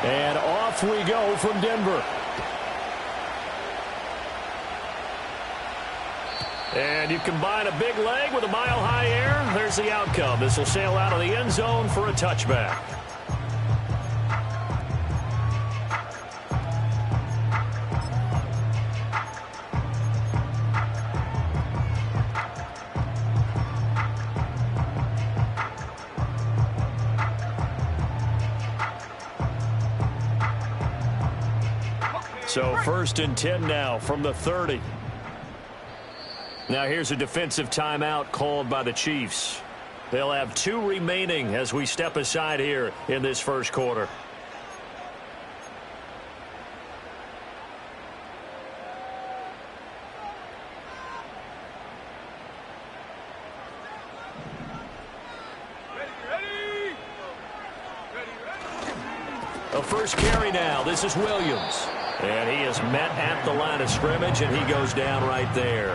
And off we go from Denver. And you combine a big leg with a mile-high air, there's the outcome. This will sail out of the end zone for a touchback. So 1st and 10 now from the 30. Now here's a defensive timeout called by the Chiefs. They'll have 2 remaining as we step aside here in this first quarter. A first carry now. This is Williams. And he is met at the line of scrimmage, and he goes down right there.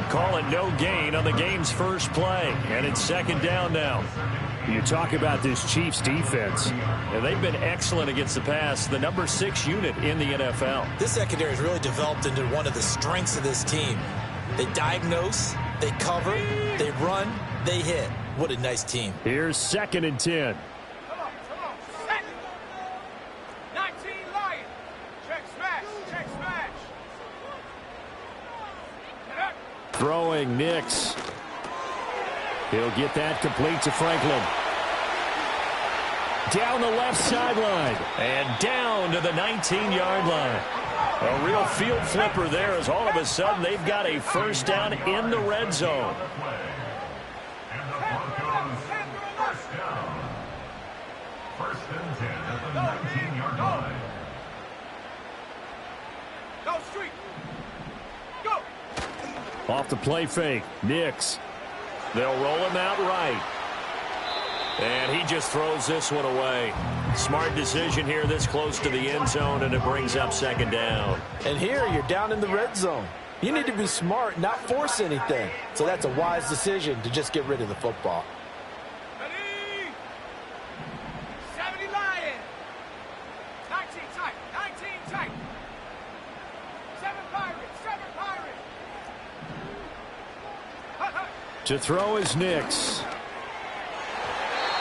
Call it no gain on the game's first play, and it's 2nd down now. You talk about this Chiefs defense, and they've been excellent against the pass, the number 6 unit in the NFL. This secondary has really developed into one of the strengths of this team. They diagnose, they cover, they run, they hit. What a nice team. Here's 2nd and 10. Throwing Nix. He'll get that complete to Franklin. Down the left sideline. And down to the 19-yard line. A real field flipper there as all of a sudden they've got a first down in the red zone. First and 10 at the 19-yard line. Go, Street. Go. Off the play fake, Nix. They'll roll him out right. And he just throws this one away. Smart decision here this close to the end zone, and it brings up 2nd down. And here you're down in the red zone. You need to be smart, not force anything. So that's a wise decision to just get rid of the football. Ready? 70 Lions. 19 tight. 19 tight. 7 Pirates. 7 Pirates. To throw is Nix.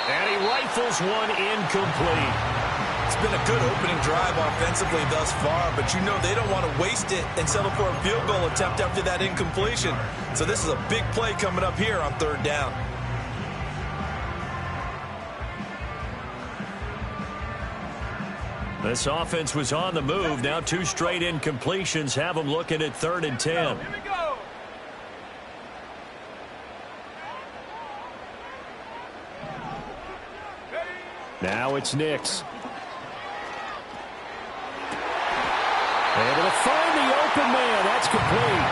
And he rifles one incomplete. It's been a good opening drive offensively thus far, but you know they don't want to waste it and settle for a field goal attempt after that incompletion. So this is a big play coming up here on 3rd down. This offense was on the move. Now 2 straight incompletions have them looking at 3rd and 10. Here we go. Now it's Nix. Able to find the open man. That's complete.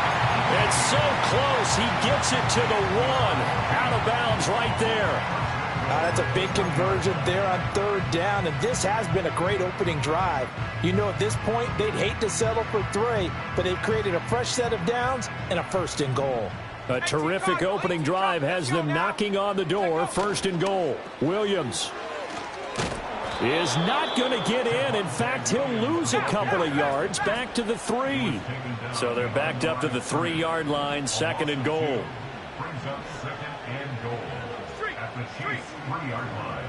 It's so close. He gets it to the 1. Out of bounds right there. That's a big conversion there on 3rd down, and this has been a great opening drive. You know, at this point, they'd hate to settle for 3, but they've created a fresh set of downs and a 1st and goal. A terrific opening drive has them knocking on the door. 1st and goal. Williams is not going to get in. In fact, he'll lose a couple of yards back to the 3. So they're backed up to the 3-yard line, 2nd and goal. Brings up 2nd and goal at the Chiefs' 3-yard line.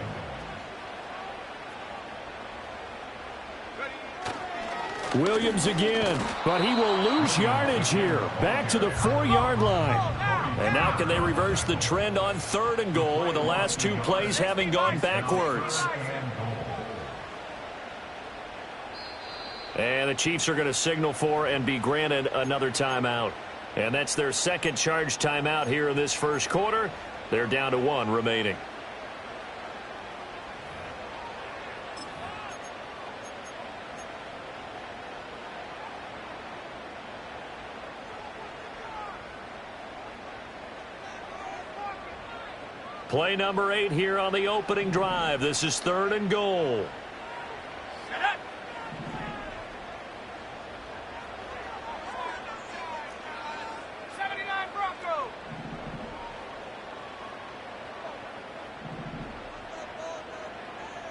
Williams again, but he will lose yardage here. Back to the 4-yard line. And now can they reverse the trend on 3rd and goal with the last 2 plays having gone backwards? And the Chiefs are going to signal for and be granted another timeout. And that's their 2nd charged timeout here in this first quarter. They're down to 1 remaining. Play number 8 here on the opening drive. This is 3rd and goal.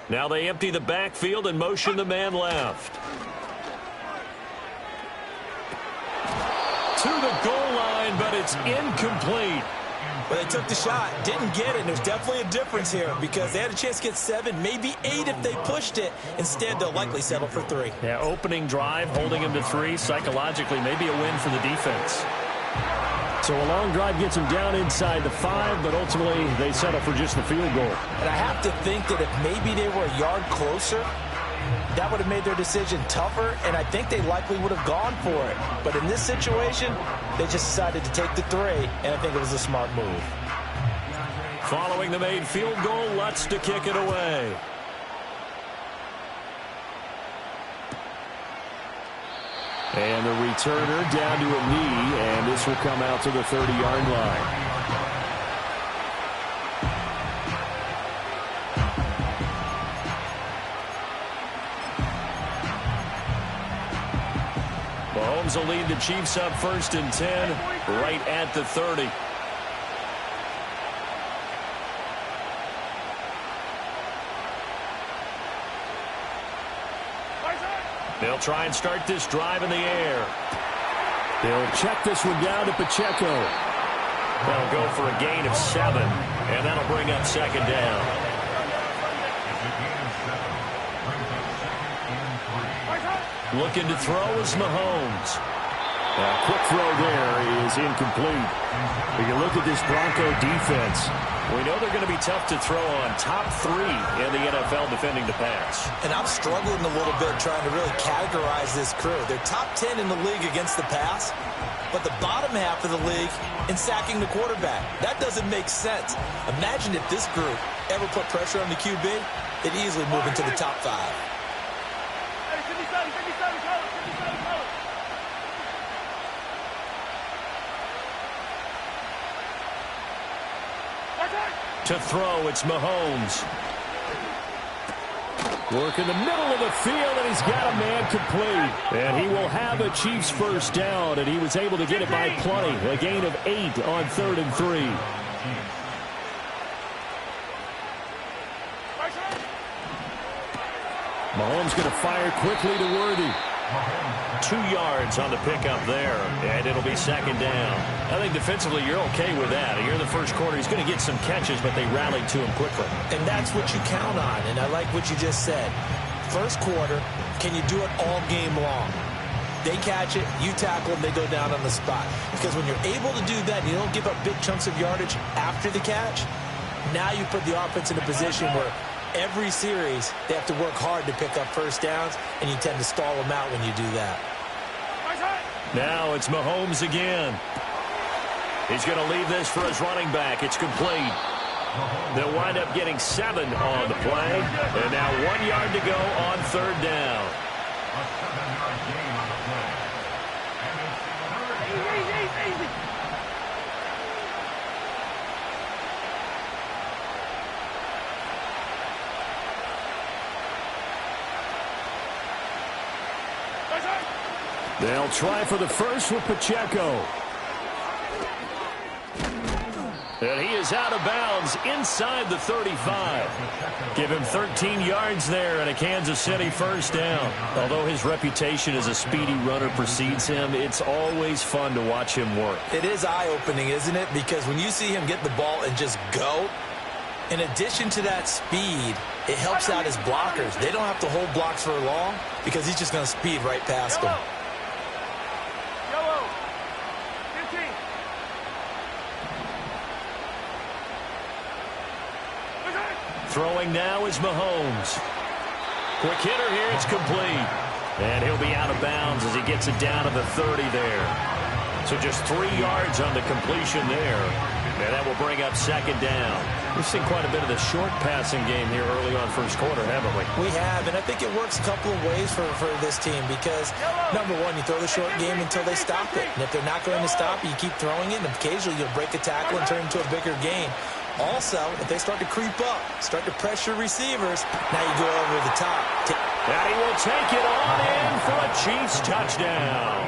Now they empty the backfield and motion the man left. To the goal line, but it's incomplete. Well, they took the shot, didn't get it, and there's definitely a difference here because they had a chance to get 7, maybe 8 if they pushed it. Instead, they'll likely settle for 3. Yeah, opening drive, holding him to 3. Psychologically, maybe a win for the defense. So a long drive gets them down inside the 5, but ultimately they settle for just the field goal. And I have to think that if maybe they were a yard closer, that would have made their decision tougher, and I think they likely would have gone for it. But in this situation, they just decided to take the 3, and I think it was a smart move. Following the made field goal, Lutz to kick it away. And the returner down to a knee, and this will come out to the 30-yard line. Mahomes will lead the Chiefs up 1st and 10, right at the 30. They'll try and start this drive in the air. They'll check this one down to Pacheco. They'll go for a gain of 7, and that'll bring up 2nd down. Looking to throw is Mahomes. Quick throw there is incomplete. If you look at this Bronco defense, we know they're going to be tough to throw on. Top 3 in the NFL defending the pass. And I'm struggling a little bit trying to really categorize this crew. They're top 10 in the league against the pass, but the bottom half of the league in sacking the quarterback. That doesn't make sense. Imagine if this group ever put pressure on the QB, they'd easily move into the top 5. To throw, it's Mahomes. Work in the middle of the field, and he's got a man complete. And he will have a Chiefs 1st down, and he was able to get it by plenty. A gain of 8 on 3rd and 3. Mahomes going to fire quickly to Worthy. 2 yards on the pickup there, and it'll be 2nd down. I think defensively you're okay with that. Here in the 1st quarter, he's going to get some catches, but they rallied to him quickly. And that's what you count on, and I like what you just said. 1st quarter, can you do it all game long? They catch it, you tackle them, they go down on the spot. Because when you're able to do that, you don't give up big chunks of yardage after the catch, now you put the offense in a position where every series, they have to work hard to pick up 1st downs, and you tend to stall them out when you do that. Now it's Mahomes again. He's going to leave this for his running back. It's complete. They'll wind up getting 7 on the play, and now 1 yard to go on 3rd down. A 7-yard gain on the play. And it's easy. They'll try for the 1st with Pacheco. And he is out of bounds inside the 35. Give him 13 yards there and a Kansas City 1st down. Although his reputation as a speedy runner precedes him, it's always fun to watch him work. It is eye-opening, isn't it? Because when you see him get the ball and just go, in addition to that speed, it helps out his blockers. They don't have to hold blocks for long because he's just going to speed right past them. Throwing now is Mahomes. Quick hitter here, it's complete. And he'll be out of bounds as he gets it down to the 30 there. So just 3 yards on the completion there. And that will bring up 2nd down. We've seen quite a bit of the short passing game here early on 1st quarter, haven't we? We have, and I think it works a couple of ways for this team because, number one, you throw the short game until they stop it. And if they're not going to stop it, you keep throwing it, and occasionally you'll break a tackle and turn it into a bigger gain. Also, if they start to creep up, start to pressure receivers, now you go over the top. And he will take it on in for a Chiefs touchdown.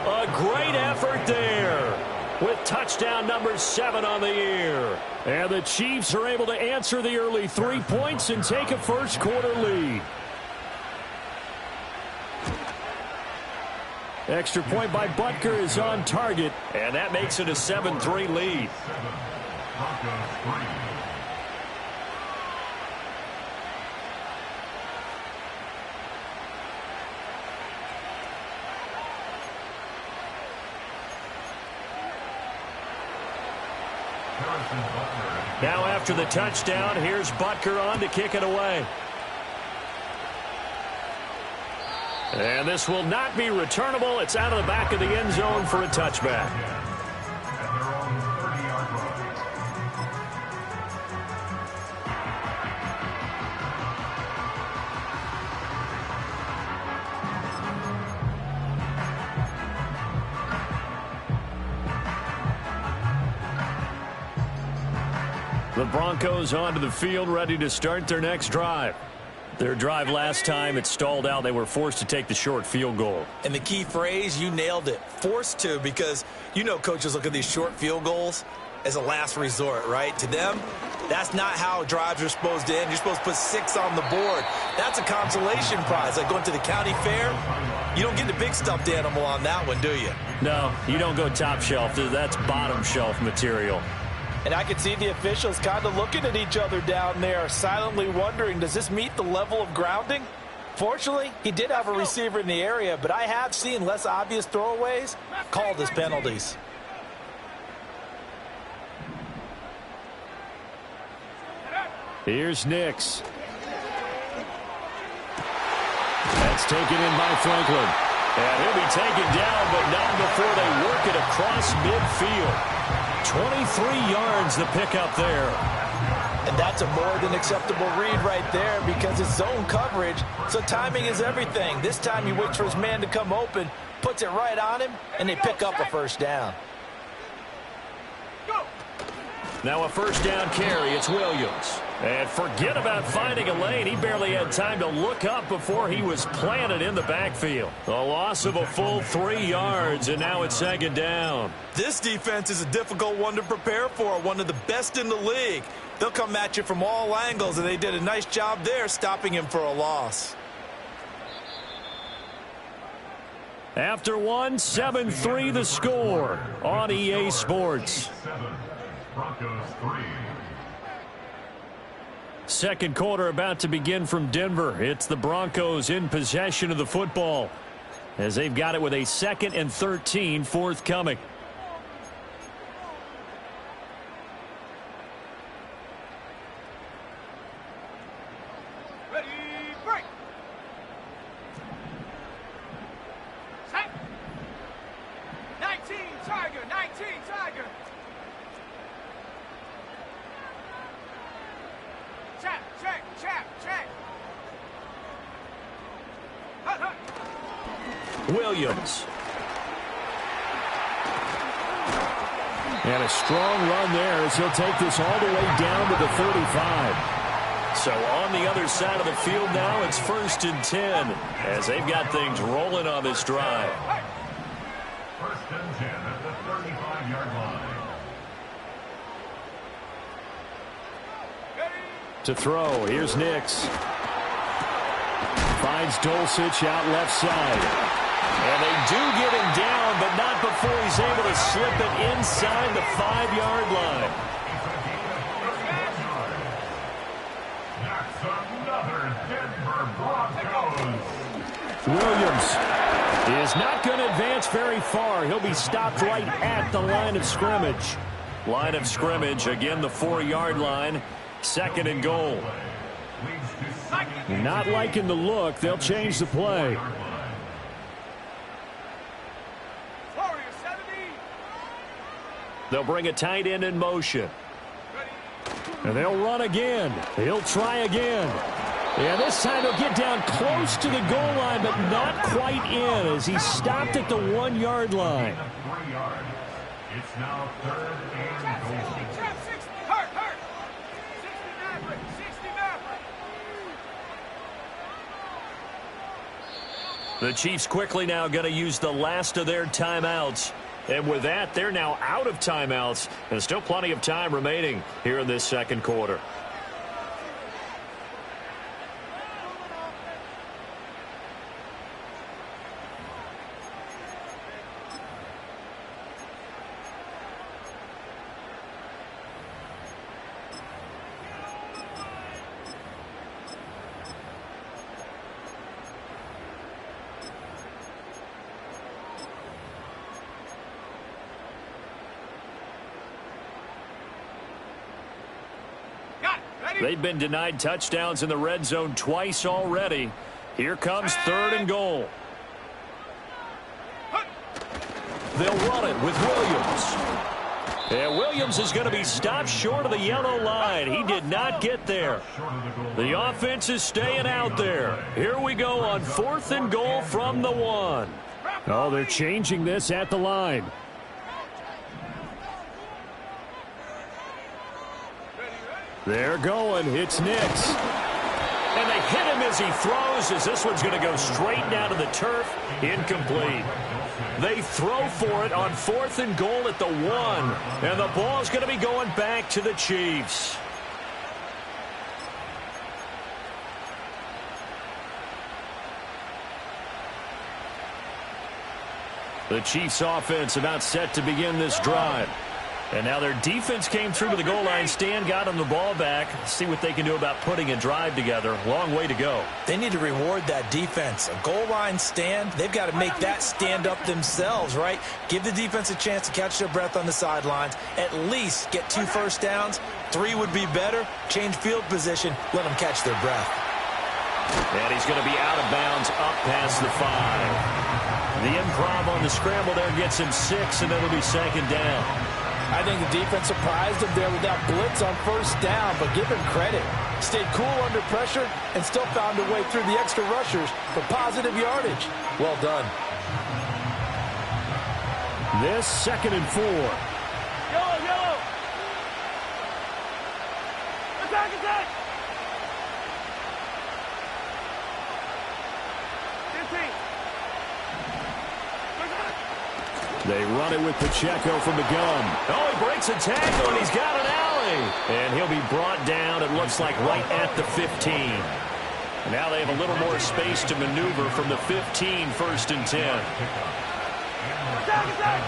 A great effort there. with touchdown number 7 on the year. And the Chiefs are able to answer the early 3 points and take a first quarter lead. Extra point by Butker is on target, and that makes it a 7-3 lead. Now after the touchdown, here's Butker on to kick it away. And this will not be returnable. It's out of the back of the end zone for a touchback. The Broncos onto the field, ready to start their next drive. Their drive last time, it stalled out. They were forced to take the short field goal. And the key phrase, you nailed it, forced to, because you know coaches look at these short field goals as a last resort, right? To them, that's not how drives are supposed to end. You're supposed to put 6 on the board. That's a consolation prize. Like going to the county fair, you don't get the big stuffed animal on that one, do you? No, you don't go top shelf. That's bottom shelf material. And I could see the officials kind of looking at each other down there, silently wondering, does this meet the level of grounding? Fortunately, he did have a receiver in the area, but I have seen less obvious throwaways called as penalties. Here's Nix. That's taken in by Franklin. And he'll be taken down, but not before they work it across midfield. 23 yards the pickup there. And that's a more than acceptable read right there because it's zone coverage, so timing is everything. This time he waits for his man to come open, puts it right on him, and they pick up a first down. Now a first down carry. It's Williams. And forget about finding a lane. He barely had time to look up before he was planted in the backfield. A loss of a full 3 yards, and now it's second down. This defense is a difficult one to prepare for, one of the best in the league. They'll come at you from all angles, and they did a nice job there stopping him for a loss. After one, 7-3 the score on EA Sports. Broncos 3. Second quarter about to begin from Denver. It's the Broncos in possession of the football as they've got it with a 2nd and 13 forthcoming. Ready, break. Set. 19 Tiger, 19 Tiger. Check, check, check, check. Hut, hut. Williams. And a strong run there as he'll take this all the way down to the 35. So on the other side of the field now, it's 1st and 10 as they've got things rolling on this drive. 1st and 10 at the 35-yard line. To throw, here's Nix. Finds Dulcich out left side. And they do get him down, but not before he's able to slip it inside the 5-yard line. That's another Denver Broncos. Williams is not going to advance very far. He'll be stopped right at the line of scrimmage. Line of scrimmage, again the 4-yard line. 2nd and goal. Not liking the look. They'll change the play. They'll bring a tight end in motion. And they'll run again. He'll try again. And this time he'll get down close to the goal line, but not quite in as he's stopped at the 1-yard line. 3 yards. It's now 3rd and goal. The Chiefs quickly now going to use the last of their timeouts And with that, they're now out of timeouts, and still plenty of time remaining here in this second quarter. They've been denied touchdowns in the red zone twice already. Here comes 3rd and goal. They'll run it with Williams. And Williams is going to be stopped short of the yellow line. He did not get there. The offense is staying out there. Here we go on 4th and goal from the 1. Oh, they're changing this at the line. They're going. It's Nix. And they hit him as he throws, as this one's going to go straight down to the turf. Incomplete. They throw for it on 4th and goal at the 1. And the ball's going to be going back to the Chiefs. The Chiefs offense about set to begin this drive. And now their defense came through to the goal line stand, got them the ball back. See what they can do about putting a drive together. Long way to go. They need to reward that defense. A goal line stand, they've got to make that stand up themselves, right? Give the defense a chance to catch their breath on the sidelines. At least get 2 first downs. 3 would be better. Change field position. Let them catch their breath. And he's going to be out of bounds up past the 5. The improv on the scramble there gets him 6, and it'll be 2nd down. I think the defense surprised him there with that blitz on 1st down, but give him credit. Stayed cool under pressure and still found a way through the extra rushers for positive yardage. Well done. This 2nd and 4. Yellow, yellow. Attack, attack. 15. They run it with Pacheco from the gun. Oh, he breaks a tackle, and he's got an alley. And he'll be brought down, it looks like, right at the 15. Now they have a little more space to maneuver from the 15, 1st and 10. Attack, attack.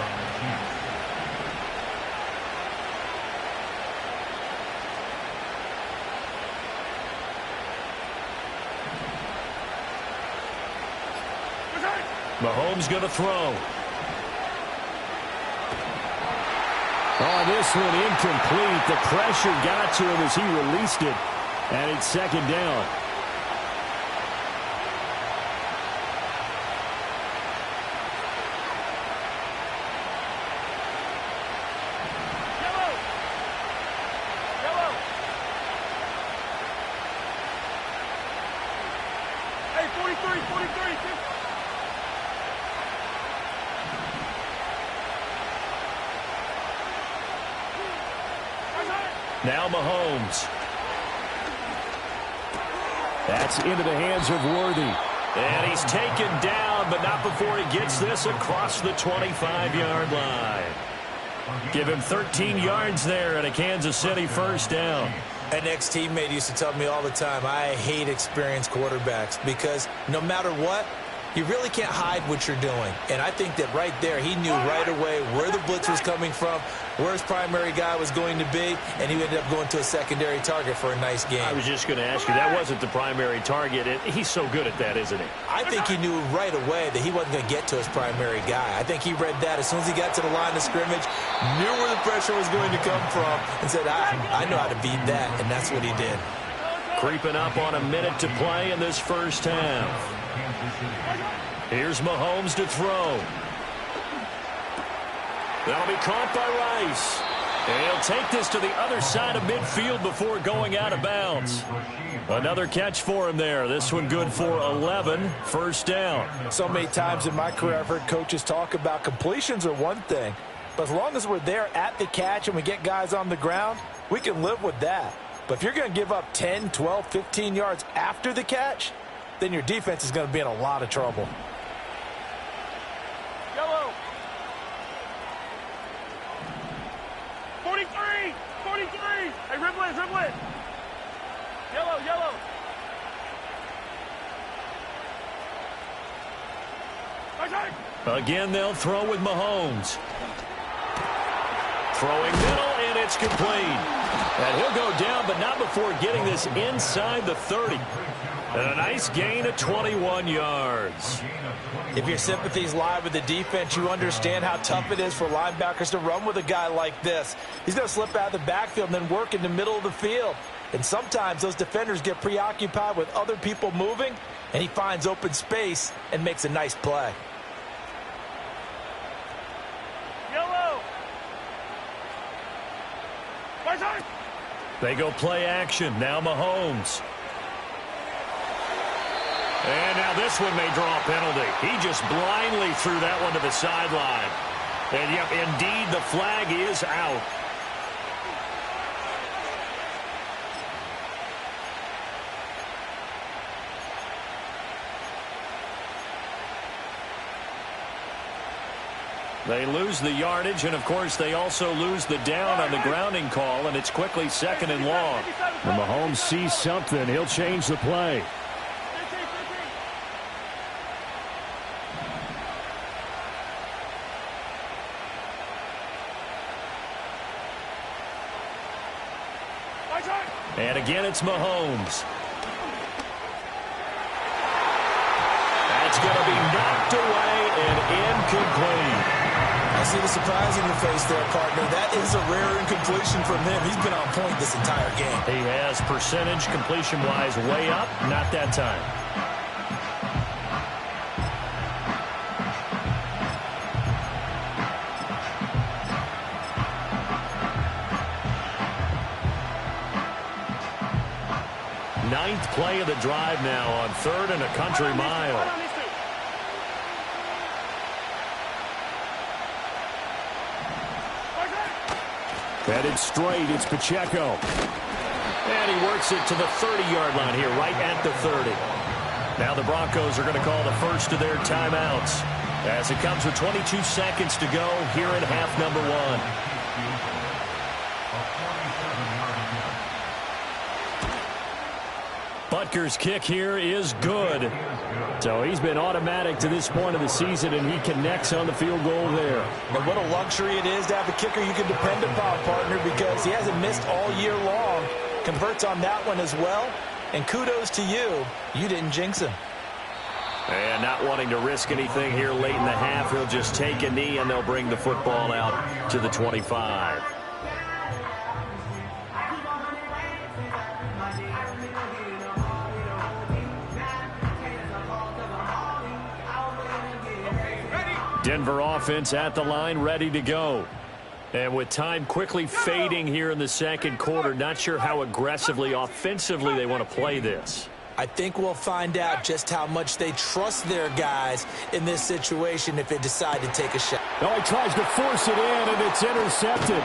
Mahomes going to throw. Oh, this one incomplete. The pressure got to him as he released it. And it's 2nd down. Yellow. Yellow. Hey, 43. Now Mahomes. That's into the hands of Worthy. And he's taken down, but not before he gets this across the 25-yard line. Give him 13 yards there and a Kansas City 1st down. An ex-teammate used to tell me all the time, I hate experienced quarterbacks because no matter what, you really can't hide what you're doing. And I think that right there, he knew right away where the blitz was coming from, where his primary guy was going to be, and he ended up going to a secondary target for a nice game. I was just going to ask you, that wasn't the primary target. He's so good at that, isn't he? I think he knew right away that he wasn't going to get to his primary guy. I think he read that as soon as he got to the line of scrimmage, knew where the pressure was going to come from, and said, I know how to beat that, and that's what he did. Creeping up on a minute to play in this 1st half. Here's Mahomes to throw. That'll be caught by Rice. And he'll take this to the other side of midfield before going out of bounds. Another catch for him there. This one good for 11. 1st down. So many times in my career I've heard coaches talk about completions are one thing, but as long as we're there at the catch and we get guys on the ground, we can live with that. But if you're going to give up 10, 12, 15 yards after the catch, then your defense is going to be in a lot of trouble. Yellow. Again, they'll throw with Mahomes. Throwing middle, and it's complete. And he'll go down, but not before getting this inside the 30. And a nice gain of 21 yards. If your sympathies lie with the defense, you understand how tough it is for linebackers to run with a guy like this. He's going to slip out of the backfield and then work in the middle of the field. And sometimes those defenders get preoccupied with other people moving, and he finds open space and makes a nice play. Yellow. They go play action. Now Mahomes. And now this one may draw a penalty. He just blindly threw that one to the sideline. And, yep, indeed, the flag is out. They lose the yardage, and, of course, they also lose the down on the grounding call, and it's quickly 2nd and long. When Mahomes sees something, he'll change the play. And again, it's Mahomes. That's going to be knocked away and incomplete. I see the surprise in your face there, partner. That is a rare incompletion from him. He's been on point this entire game. He has percentage completion-wise way up. Not that time. Ninth play of the drive now on 3rd and a country mile. Headed straight, it's Pacheco. And he works it to the 30-yard line here, right at the 30. Now the Broncos are going to call the first of their timeouts as it comes with 22 seconds to go here in half number 1. Butker's kick here is good. So he's been automatic to this point of the season, and he connects on the field goal there. And what a luxury it is to have a kicker you can depend upon, partner, because he hasn't missed all year long. Converts on that one as well. And kudos to you. You didn't jinx him. And not wanting to risk anything here late in the half, he'll just take a knee, and they'll bring the football out to the 25. Denver offense at the line, ready to go. And with time quickly fading here in the second quarter, not sure how aggressively, offensively they want to play this. I think we'll find out just how much they trust their guys in this situation if they decide to take a shot. Oh, he tries to force it in, and it's intercepted.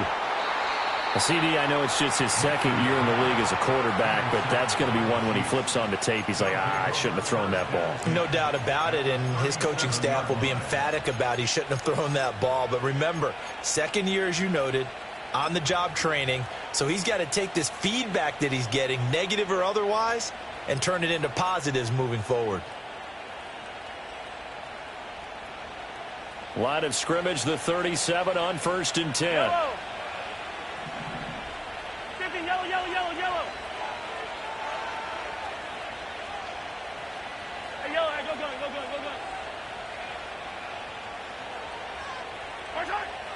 CD, I know it's just his second year in the league as a quarterback, but that's going to be one when he flips on the tape. He's like, I shouldn't have thrown that ball. No doubt about it, and his coaching staff will be emphatic about he shouldn't have thrown that ball. But remember, second year, as you noted, on-the-job training, so he's got to take this feedback that he's getting, negative or otherwise, and turn it into positives moving forward. Line of scrimmage, the 37 on 1st and 10. Yellow. 50, yellow, yellow, yellow, yellow. Hey, yellow, hey, go, go, go, go, go.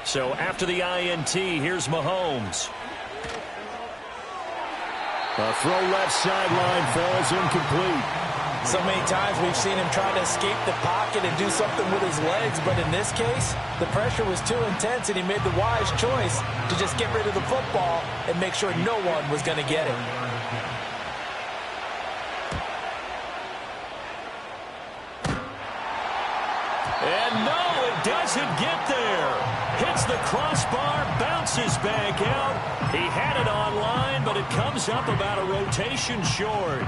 So after the INT, here's Mahomes. A throw left sideline falls incomplete. So many times we've seen him try to escape the pocket and do something with his legs, but in this case, the pressure was too intense, and he made the wise choice to just get rid of the football and make sure no one was going to get it. And no, it doesn't get there. Hits the crossbar, bounces back out. He had it on line, but it comes up about a rotation short.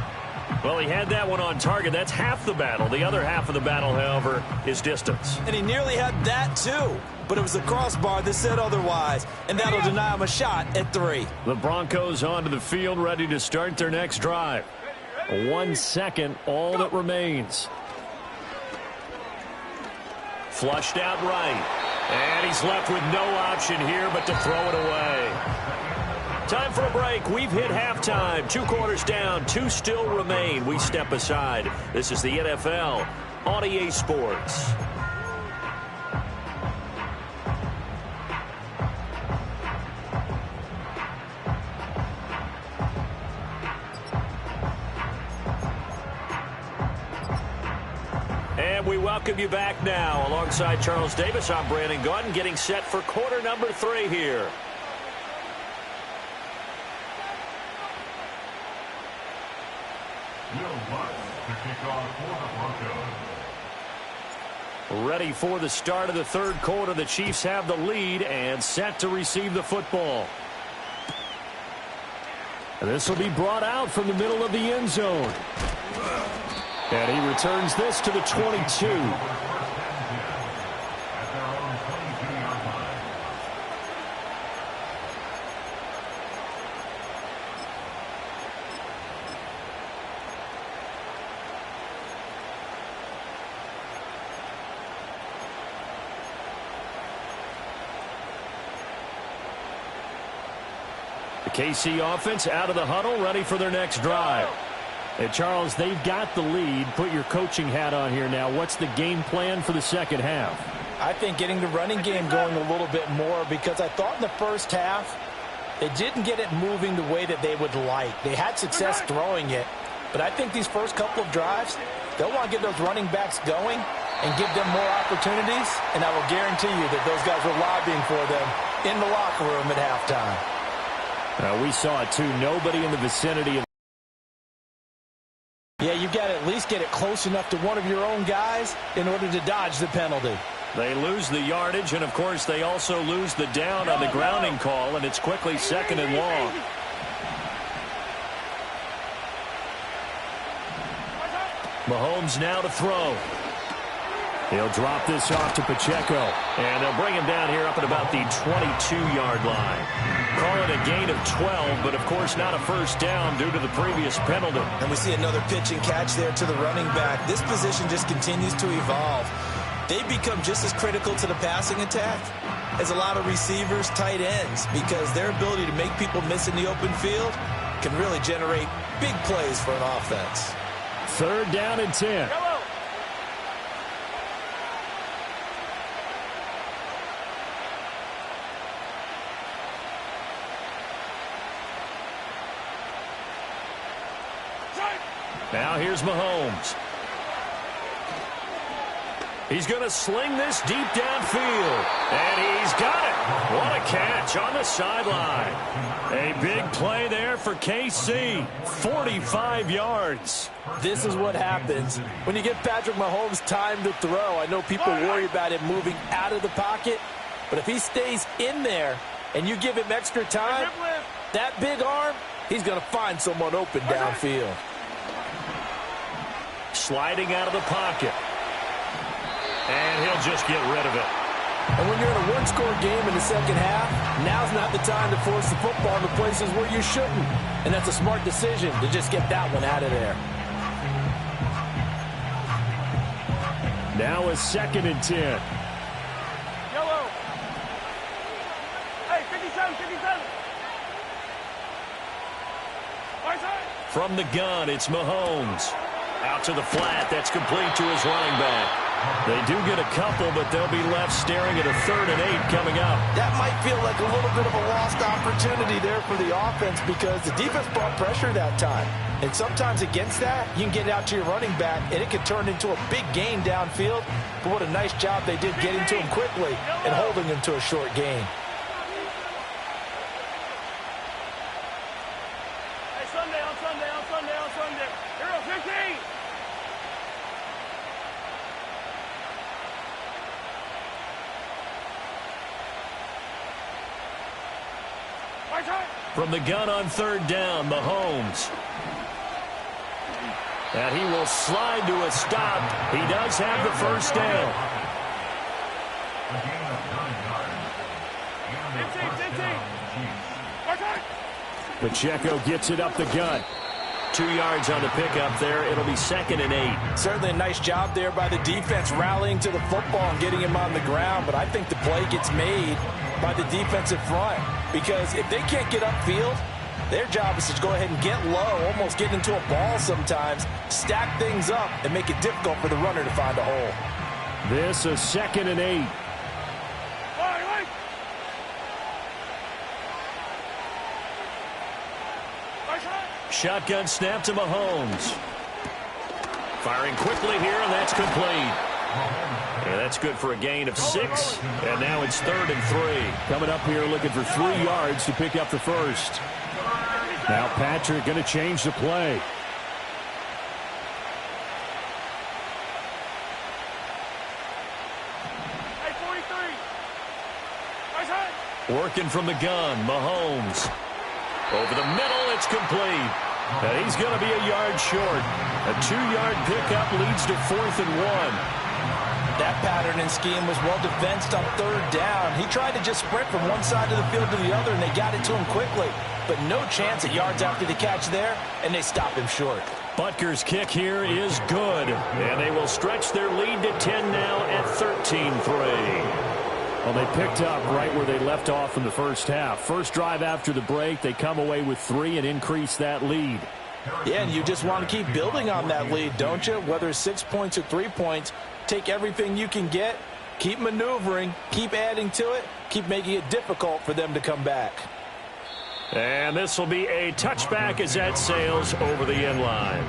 Well, he had that one on target. That's half the battle. The other half of the battle, however, is distance. And he nearly had that, too. But it was the crossbar that said otherwise, and that'll deny him a shot at 3. The Broncos onto the field, ready to start their next drive. 1 second, all that remains. Flushed out right. And he's left with no option here but to throw it away. Time for a break. We've hit halftime. 2 quarters down. 2 still remain. We step aside. This is the NFL on EA Sports. And we welcome you back now. Alongside Charles Davis, I'm Brandon Gaudin, getting set for quarter number 3 here. Ready for the start of the 3rd quarter. The Chiefs have the lead and set to receive the football. This will be brought out from the middle of the end zone. And he returns this to the 22. The KC offense out of the huddle, ready for their next drive. And Charles, they've got the lead. Put your coaching hat on here now. What's the game plan for the second half? I think getting the running game going a little bit more, because I thought in the first half they didn't get it moving the way that they would like. They had success throwing it, but I think these first couple of drives, they'll want to get those running backs going and give them more opportunities, and I will guarantee you that those guys were lobbying for them in the locker room at halftime. We saw it too. Nobody in the vicinity of. Yeah, you've got to at least get it close enough to one of your own guys in order to dodge the penalty. They lose the yardage, and, of course, they also lose the down on the grounding call, and it's quickly 2nd and long. Mahomes now to throw. He'll drop this off to Pacheco, and they'll bring him down here up at about the 22-yard line. Call it a gain of 12, but, of course, not a first down due to the previous penalty. And we see another pitch and catch there to the running back. This position just continues to evolve. They become just as critical to the passing attack as a lot of receivers, tight ends, because their ability to make people miss in the open field can really generate big plays for an offense. 3rd down and 10. Now here's Mahomes. He's going to sling this deep downfield. And he's got it. What a catch on the sideline. A big play there for KC. 45 yards. This is what happens when you give Patrick Mahomes time to throw. I know people worry about him moving out of the pocket, but if he stays in there and you give him extra time, that big arm, he's going to find someone open downfield. Sliding out of the pocket. And he'll just get rid of it. And when you're in a one-score game in the second half, now's not the time to force the football into places where you shouldn't. And that's a smart decision to just get that one out of there. Now a 2nd and 10. Yellow. Hey, 57, 57. Right side. From the gun, it's Mahomes. Out to the flat. That's complete to his running back. They do get a couple, but they'll be left staring at a 3rd and 8 coming up. That might feel like a little bit of a lost opportunity there for the offense because the defense brought pressure that time. And sometimes against that, you can get it out to your running back, and it can turn into a big gain downfield. But what a nice job they did getting to him quickly and holding him to a short gain. Hey, Sunday, on Sunday, on Sunday, on Sunday. Hero 15. From the gun on 3rd down, Mahomes. And he will slide to a stop. He does have the first down. 15, 15. Pacheco gets it up the gut. 2 yards on the pickup there. It'll be 2nd and 8. Certainly a nice job there by the defense rallying to the football and getting him on the ground. But I think the play gets made by the defensive front, because if they can't get upfield, their job is to go ahead and get low, almost get into a ball sometimes, stack things up, and make it difficult for the runner to find a hole. This is 2nd and 8. Shotgun snap to Mahomes. Firing quickly here, and that's complete. Yeah, that's good for a gain of 6, and now it's 3rd and 3. Coming up here looking for 3 yards to pick up the first. Now Patrick going to change the play. Working from the gun, Mahomes. Over the middle, it's complete. And he's going to be a yard short. A 2-yard pickup leads to 4th and 1. That pattern and scheme was well defensed on 3rd down. He tried to just sprint from one side of the field to the other, and they got it to him quickly. But no chance at yards after the catch there, and they stop him short. Butker's kick here is good. And they will stretch their lead to 10 now at 13-3. Well, they picked up right where they left off in the first half. First drive after the break, they come away with 3 and increase that lead. Yeah, and you just want to keep building on that lead, don't you? Whether it's 6 points or 3 points, take everything you can get, keep maneuvering, keep adding to it, keep making it difficult for them to come back. And this will be a touchback as that sails over the end line.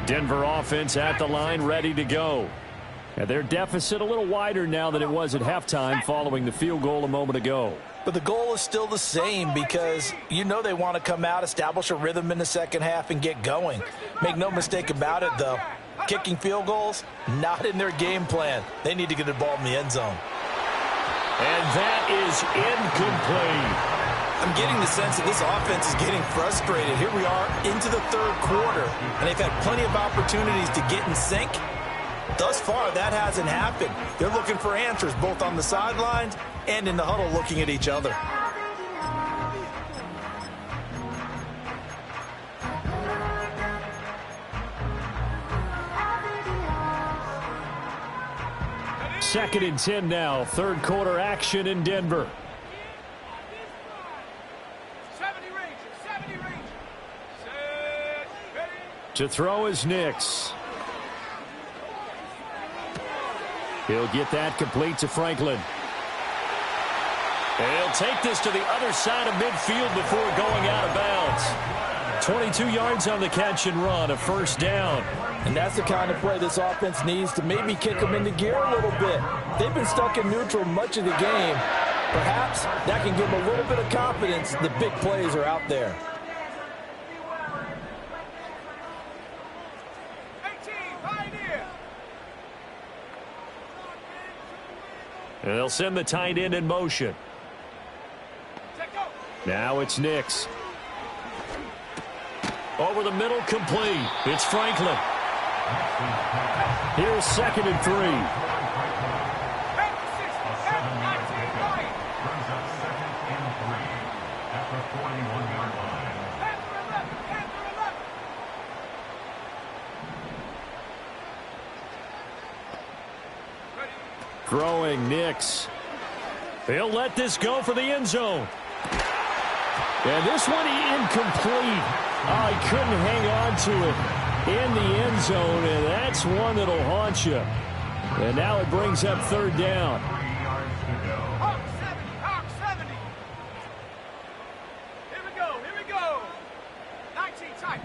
Denver offense at the line, ready to go. And their deficit a little wider now than it was at halftime following the field goal a moment ago. But the goal is still the same, because you know they want to come out, establish a rhythm in the second half, and get going. Make no mistake about it, though. Kicking field goals, not in their game plan. They need to get the ball in the end zone. And that is incomplete. I'm getting the sense that this offense is getting frustrated. Here we are into the 3rd quarter, and they've had plenty of opportunities to get in sync. Thus far, that hasn't happened. They're looking for answers both on the sidelines and in the huddle looking at each other. Second and 10 now. 3rd quarter action in Denver. 70 range. To throw is Nix. He'll get that complete to Franklin. And he'll take this to the other side of midfield before going out of bounds. 22 yards on the catch and run, a 1st down. And that's the kind of play this offense needs to maybe kick them into gear a little bit. They've been stuck in neutral much of the game. Perhaps that can give them a little bit of confidence. The big plays are out there. And they'll send the tight end in motion. Now it's Nix. Over the middle, complete. It's Franklin. Here's 2nd and 3. Throwing Nix. He'll let this go for the end zone. And this one incomplete. Oh, he couldn't hang on to it in the end zone, and that's one that'll haunt you. And now it brings up 3rd down. Hawk 70. Here we go. 19 tight.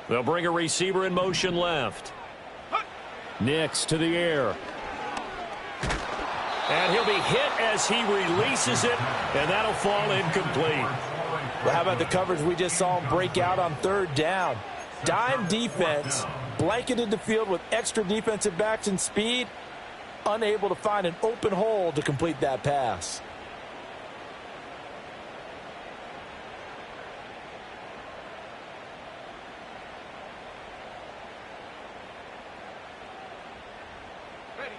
They'll bring a receiver in motion left. Nix to the air. And he'll be hit as he releases it, and that'll fall incomplete. Well, how about the coverage we just saw him break out on 3rd down? Dime defense, blanketed the field with extra defensive backs and speed, unable to find an open hole to complete that pass.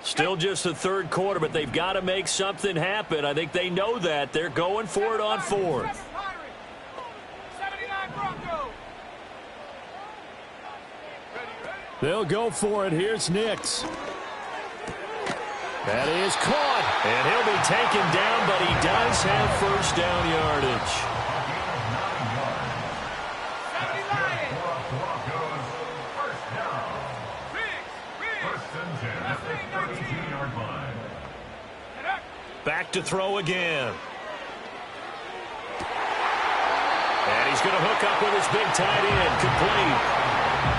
Still just the third quarter, but they've got to make something happen. I think they know that. They're going for it on fourth. They'll go for it. Here's Nix. That is caught. And he'll be taken down, but he does have first down yardage. Back to throw again. And he's going to hook up with his big tight end. Complete.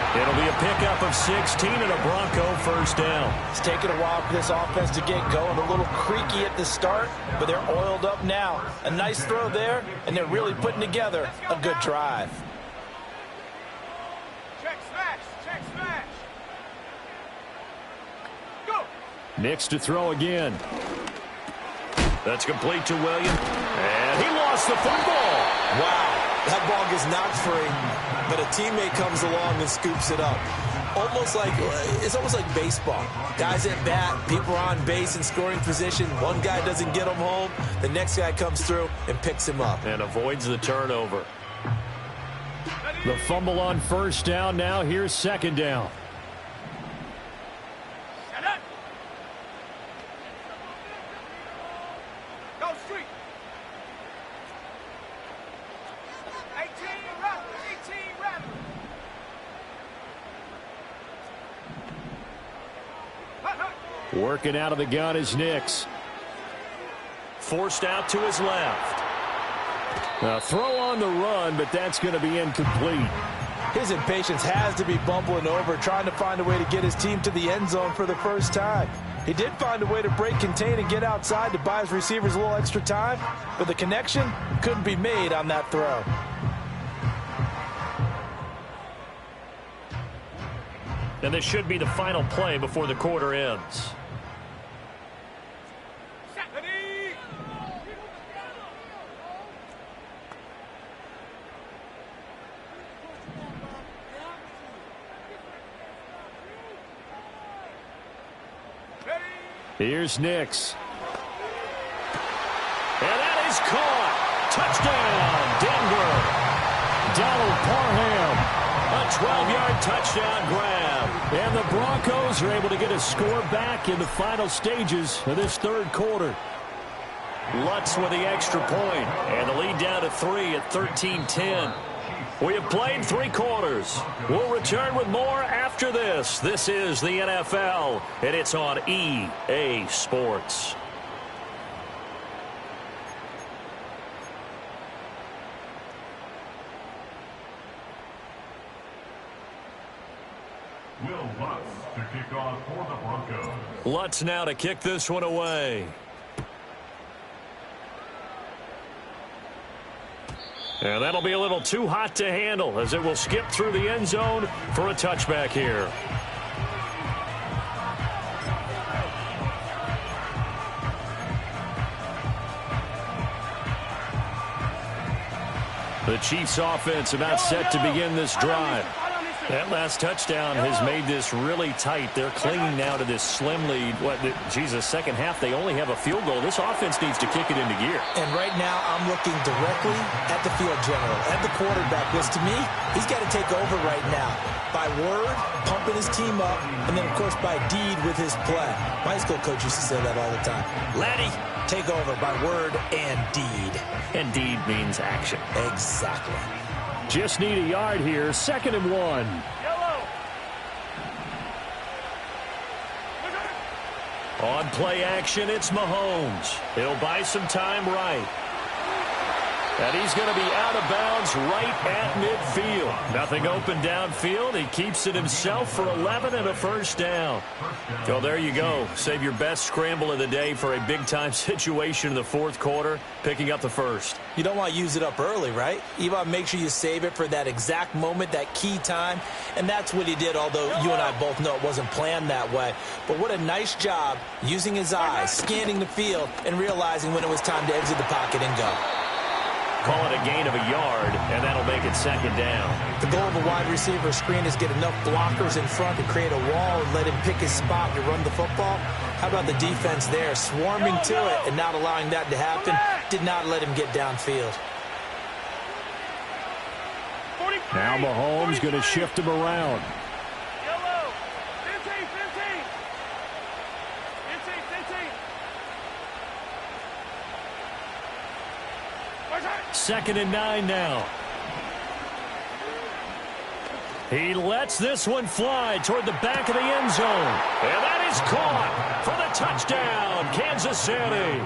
It'll be a pickup of 16 and a Bronco first down. It's taken a while for this offense to get going. A little creaky at the start, but they're oiled up now. A nice throw there, and they're really putting together a good drive. Check smash. Check smash. Go. Nix to throw again. That's complete to Williams. And he lost the football. Wow. That ball gets knocked free, but a teammate comes along and scoops it up. It's almost like baseball. Guys at bat, people are on base in scoring position. One guy doesn't get him home. The next guy comes through and picks him up. And avoids the turnover. The fumble on first down. Now here's second down. Go street. 18 rather. Working out of the gun is Nix. Forced out to his left. A throw on the run, but that's going to be incomplete. His impatience has to be bumbling over, trying to find a way to get his team to the end zone for the first time. He did find a way to break contain and get outside to buy his receivers a little extra time, but the connection couldn't be made on that throw. And this should be the final play before the quarter ends. Here's Nix. And that is caught. Touchdown, Denver. Donald Parham. A 12-yard touchdown grab. And the Broncos are able to get a score back in the final stages of this third quarter. Lutz with the extra point. And the lead down to 3 at 13-10. We have played 3 quarters. We'll return with more after this. This is the NFL, and it's on EA Sports. Will Lutz to kick off for the Broncos. Lutz now to kick this one away. And that'll be a little too hot to handle as it will skip through the end zone for a touchback here. The Chiefs offense about set to begin this drive. That last touchdown has made this really tight. They're clinging now to this slim lead. Second half, they only have a field goal. This offense needs to kick it into gear. And right now, I'm looking directly at the field general, at the quarterback, because to me, he's got to take over right now. By word, pumping his team up, and then, of course, by deed with his play. My school coach used to say that all the time. Laddie, take over by word and deed. And deed means action. Exactly. Just need a yard here. 2nd and 1. Yellow. On play action, it's Mahomes. He'll buy some time right. And he's going to be out of bounds right at midfield. Nothing open downfield. He keeps it himself for 11 and a first down. So there you go. Save your best scramble of the day for a big-time situation in the fourth quarter, picking up the first. You don't want to use it up early, right? You want to make sure you save it for that exact moment, that key time. And that's what he did, although you and I both know it wasn't planned that way. But what a nice job using his eyes, scanning the field, and realizing when it was time to exit the pocket and go. Call it a gain of a yard, and that'll make it second down. The goal of a wide receiver screen is get enough blockers in front to create a wall and let him pick his spot to run the football. How about the defense there, swarming to it and not allowing that to happen? Did not let him get downfield. Now Mahomes going to shift him around. Yellow. 15, 15. 15, 15. Second and 9 now. He lets this one fly toward the back of the end zone. And that is caught for the touchdown, Kansas City.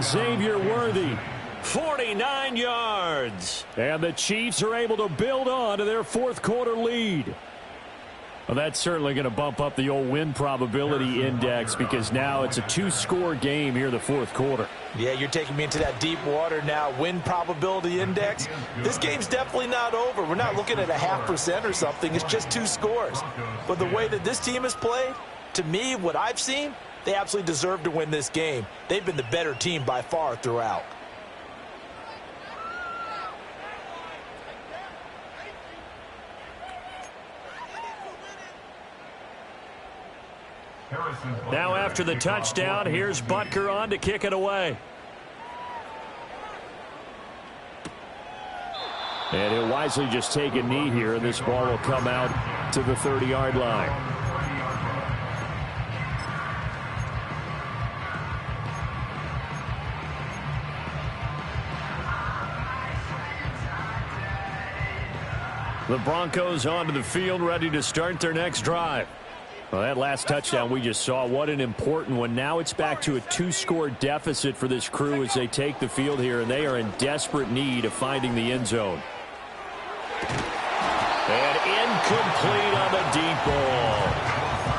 Xavier Worthy, 49 yards. And the Chiefs are able to build on to their fourth quarter lead. Well, that's certainly going to bump up the old win probability index because now it's a two-score game here in the fourth quarter. Yeah, you're taking me into that deep water now. Win probability index. This game's definitely not over. We're not looking at a 0.5% or something. It's just 2 scores. But the way that this team has played, to me, what I've seen, they absolutely deserve to win this game. They've been the better team by far throughout. Now after the touchdown, here's Butker on to kick it away. And he'll wisely just take a knee here, and this ball will come out to the 30-yard line. The Broncos onto the field, ready to start their next drive. Well, that last touchdown we just saw, what an important one. Now it's back to a 2-score deficit for this crew as they take the field here, and they are in desperate need of finding the end zone. And incomplete on the deep ball.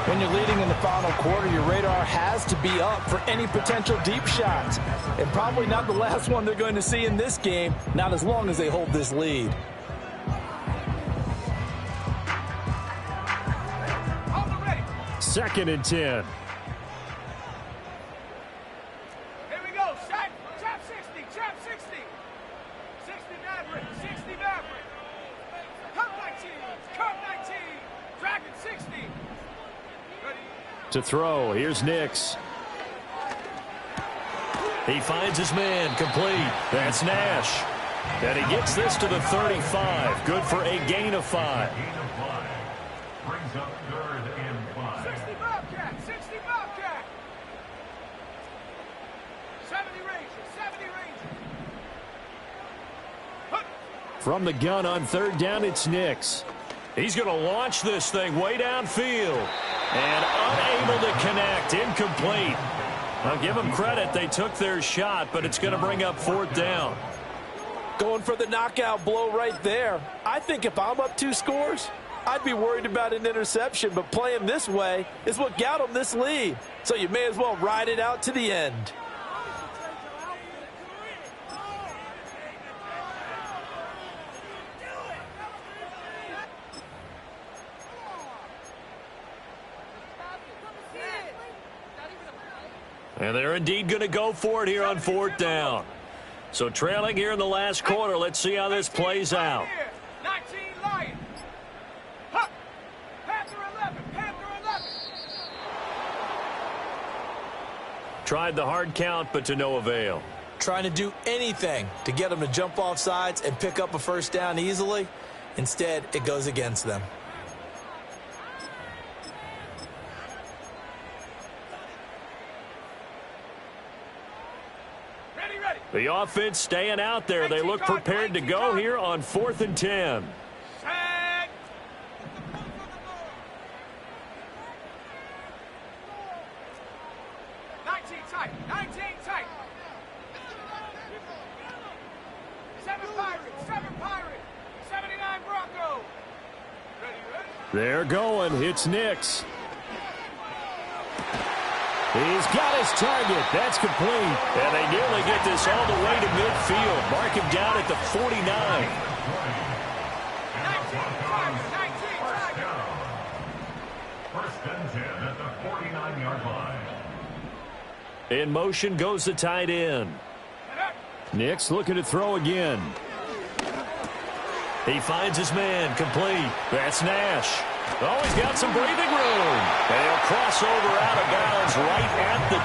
When you're leading in the final quarter, your radar has to be up for any potential deep shots. And probably not the last one they're going to see in this game, not as long as they hold this lead. Second and 10. Here we go. Trap 60. Trap 60. 60 Maverick. 60 Maverick. Cut 19. Cut 19. Dragon 60. Ready. To throw, here's Nix. He finds his man, complete. That's Nash. And he gets this to the 35. Good for a gain of 5. Brings up 3rd and 5. 60 Bobcat. 60 Bobcat. 70 Ranger. 70 Ranger. From the gun on 3rd down, it's Nix. He's going to launch this thing way downfield. And unable to connect. Incomplete. I'll give them credit. They took their shot, but it's going to bring up 4th down. Going for the knockout blow right there. I think if I'm up 2 scores, I'd be worried about an interception, but playing this way is what got them this lead. So you may as well ride it out to the end. And they're indeed going to go for it here on 4th down. So trailing here in the last quarter. Let's see how this plays out. 19 Lion. Hup. Panther 11. Panther 11. Tried the hard count, but to no avail. Trying to do anything to get them to jump off sides and pick up a first down easily. Instead, it goes against them. The offense staying out there. They look prepared to go here on 4th and 10. Set. 19 tight. 19 tight. They're going. It's Nix. He's got his target. That's complete. And they nearly get this all the way to midfield. Mark him down at the 49. First and 10 at the 49-yard line. In motion goes the tight end. Nix looking to throw again. He finds his man, complete. That's Nash. Oh, he's got some breathing room. And he'll cross over out of bounds right at the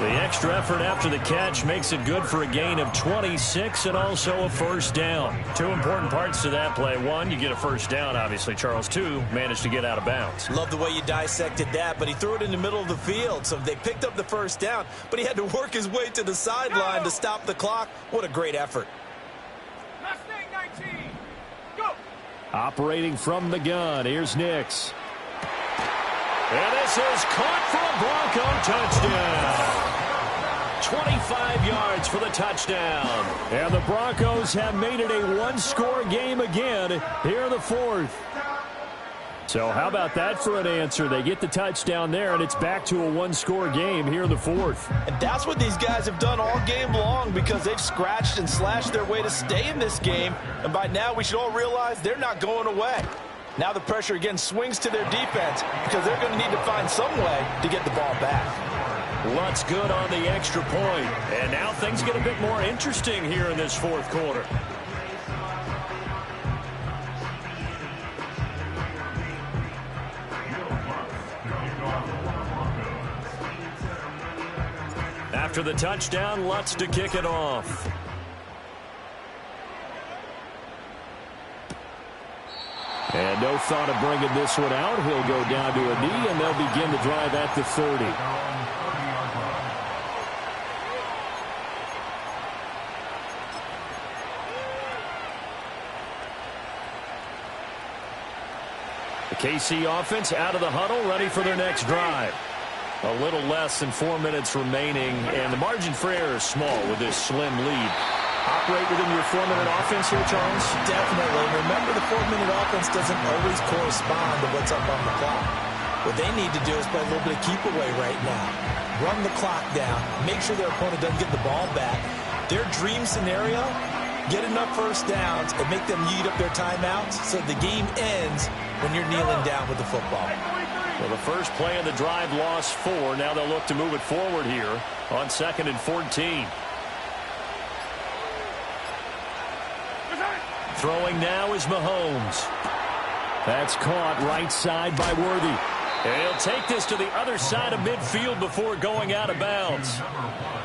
25. The extra effort after the catch makes it good for a gain of 26 and also a first down. Two important parts to that play. One, you get a first down, obviously. Charles, two, managed to get out of bounds. Love the way you dissected that, but he threw it in the middle of the field. So they picked up the first down, but he had to work his way to the sideline to stop the clock. What a great effort. Operating from the gun, here's Nix. And this is caught for a Bronco touchdown. 25 yards for the touchdown. And the Broncos have made it a one-score game again here in the fourth. So how about that for an answer? They get the touchdown there, and it's back to a one-score game here in the fourth. And that's what these guys have done all game long because they've scratched and slashed their way to stay in this game. And by now, we should all realize they're not going away. Now the pressure again swings to their defense because they're going to need to find some way to get the ball back. Lutz good on the extra point. And now things get a bit more interesting here in this fourth quarter. After the touchdown, Lutz to kick it off. And no thought of bringing this one out. He'll go down to a knee, and they'll begin the drive at the 30. The KC offense out of the huddle, ready for their next drive. A little less than 4 minutes remaining, and the margin for error is small with this slim lead. Operate within your 4-minute offense here, Charles? Definitely. Remember, the 4-minute offense doesn't always correspond to what's up on the clock. What they need to do is play a little bit of keep away right now. Run the clock down. Make sure their opponent doesn't get the ball back. Their dream scenario, get enough first downs and make them eat up their timeouts so the game ends when you're kneeling down with the football. Well, the first play of the drive lost 4. Now they'll look to move it forward here on 2nd and 14. Throwing now is Mahomes. That's caught right side by Worthy. And he'll take this to the other side of midfield before going out of bounds.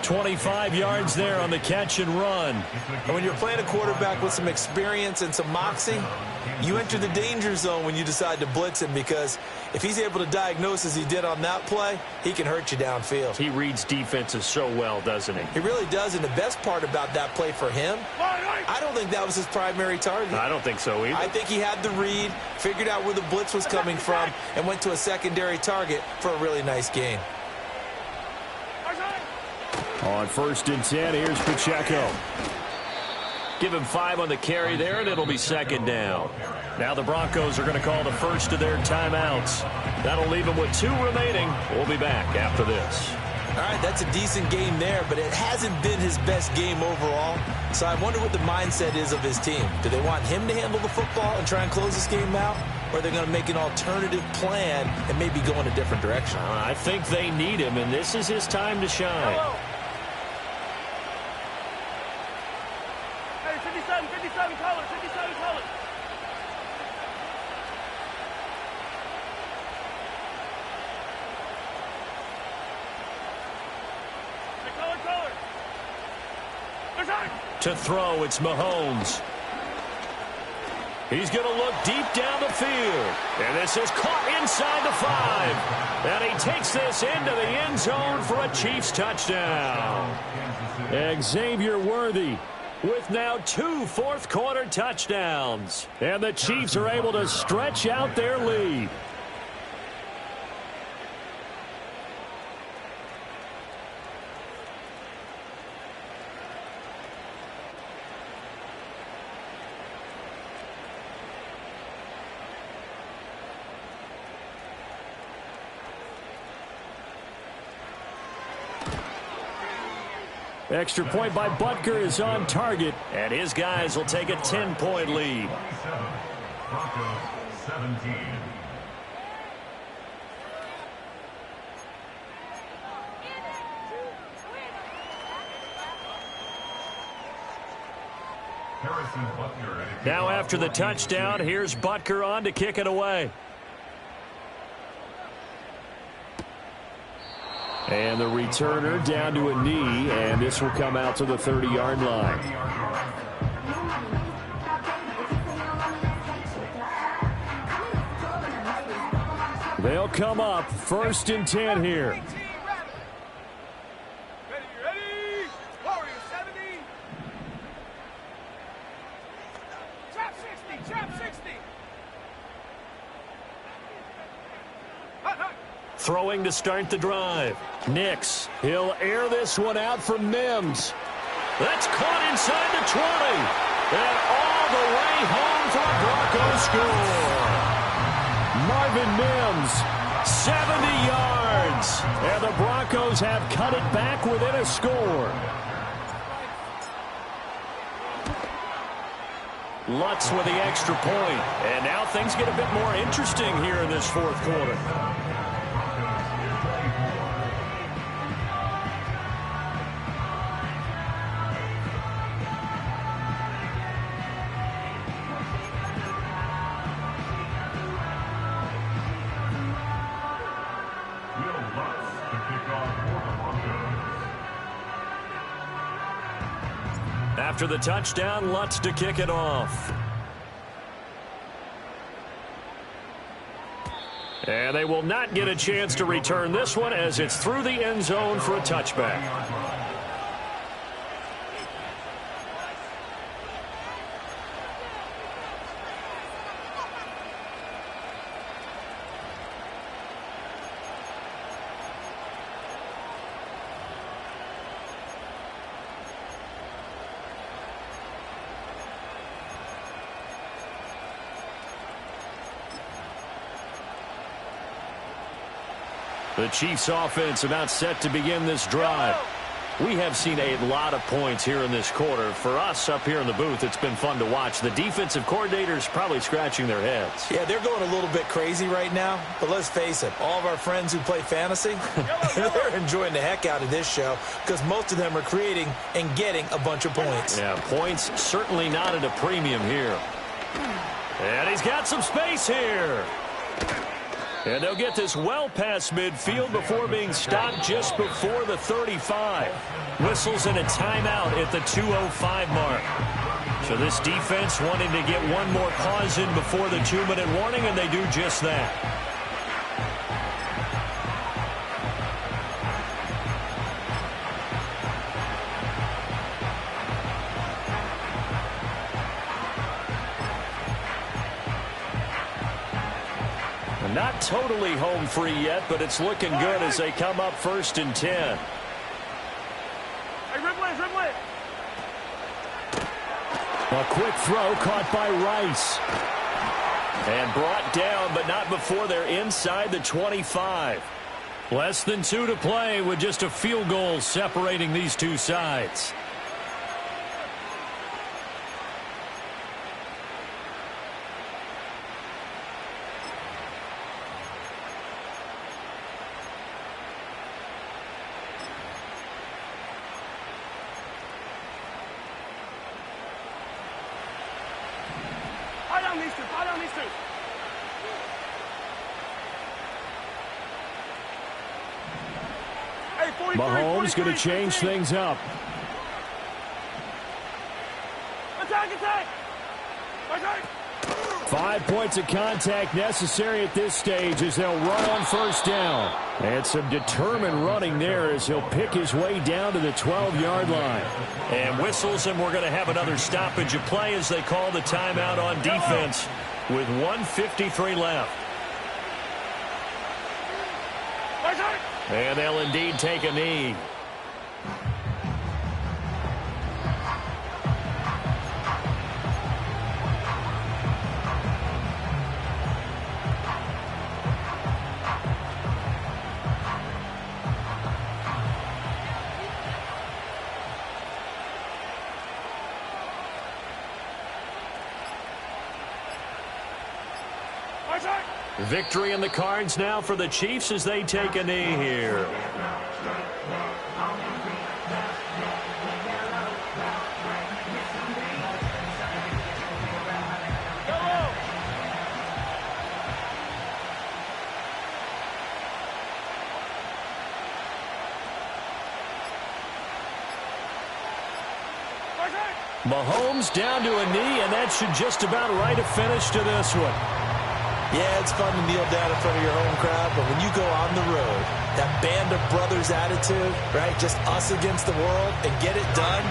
25 yards there on the catch and run. And when you're playing a quarterback with some experience and some moxie, you enter the danger zone when you decide to blitz him, because if he's able to diagnose as he did on that play, he can hurt you downfield. He reads defenses so well, doesn't he? He really does, and the best part about that play for him, I don't think that was his primary target. I don't think so either. I think he had the read, figured out where the blitz was coming from, and went to a secondary target for a really nice gain. On 1st and 10, here's Pacheco. Give him 5 on the carry there, and it'll be 2nd down. Now the Broncos are going to call the first of their timeouts. That'll leave them with 2 remaining. We'll be back after this. All right, that's a decent game there, but it hasn't been his best game overall. So I wonder what the mindset is of his team. Do they want him to handle the football and try and close this game out? Or are they going to make an alternative plan and maybe go in a different direction? I think they need him, and this is his time to shine. Hey, 57 colors, 57 colors. Color. To throw, it's Mahomes. He's going to look deep down the field. And this is caught inside the 5. And he takes this into the end zone for a Chiefs touchdown. Xavier Worthy with now 2 fourth-quarter touchdowns. And the Chiefs are able to stretch out their lead. Extra point by Butker is on target. And his guys will take a 10-point lead. 27, Broncos 17. Now after the touchdown, here's Butker on to kick it away. And the returner down to a knee, and this will come out to the 30-yard line. They'll come up 1st and 10 here. Throwing to start the drive. Nix. He'll air this one out for Mims. That's caught inside the 20. And all the way home for a Broncos score. Marvin Mims, 70 yards. And the Broncos have cut it back within a score. Lutz with the extra point. And now things get a bit more interesting here in this 4th quarter. After the touchdown, Lutz to kick it off. And they will not get a chance to return this one as it's through the end zone for a touchback. The Chiefs offense about set to begin this drive. We have seen a lot of points here in this quarter. For us up here in the booth, it's been fun to watch. The defensive coordinators probably scratching their heads. Yeah, they're going a little bit crazy right now. But let's face it, all of our friends who play fantasy, they're enjoying the heck out of this show because most of them are creating and getting a bunch of points. Yeah, points certainly not at a premium here. And he's got some space here. And they'll get this well past midfield before being stopped just before the 35. Whistles and a timeout at the 2:05 mark. So this defense wanting to get one more pause in before the 2-minute warning, and they do just that. Not totally home free yet, but it's looking good as they come up 1st and 10. Hey, dribble it. A quick throw caught by Rice. And brought down, but not before they're inside the 25. Less than 2 to play with just a field goal separating these two sides. Mahomes going to change things up. Attack! 5 points of contact necessary at this stage as they'll run on 1st down. And some determined running there as he'll pick his way down to the 12-yard line. And whistles, and we're going to have another stoppage of play as they call the timeout on defense with 1:53 left. And they'll indeed take a knee. victory in the cards now for the Chiefs as they take a knee here. Mahomes down to a knee, and that should just about write a finish to this one. Yeah, it's fun to kneel down in front of your home crowd, but when you go on the road, that band of brothers attitude, right, just us against the world, and get it done,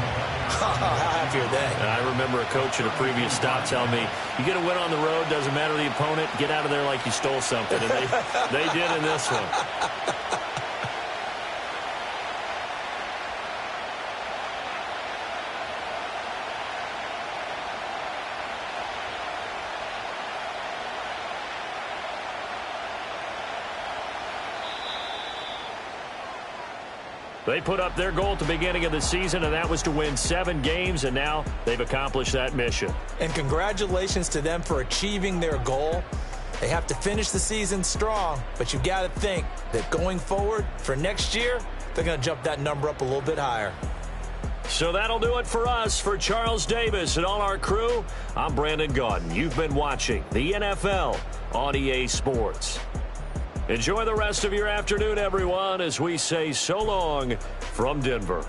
how happy are they? I remember a coach at a previous stop telling me, you get a win on the road, doesn't matter the opponent, get out of there like you stole something, and they did in this one. They put up their goal at the beginning of the season, and that was to win 7 games, and now they've accomplished that mission. And congratulations to them for achieving their goal. They have to finish the season strong, but you've got to think that going forward for next year, they're going to jump that number up a little bit higher. So that'll do it for us. For Charles Davis and all our crew, I'm Brandon Gaudin. You've been watching the NFL on EA Sports. Enjoy the rest of your afternoon, everyone, as we say so long from Denver.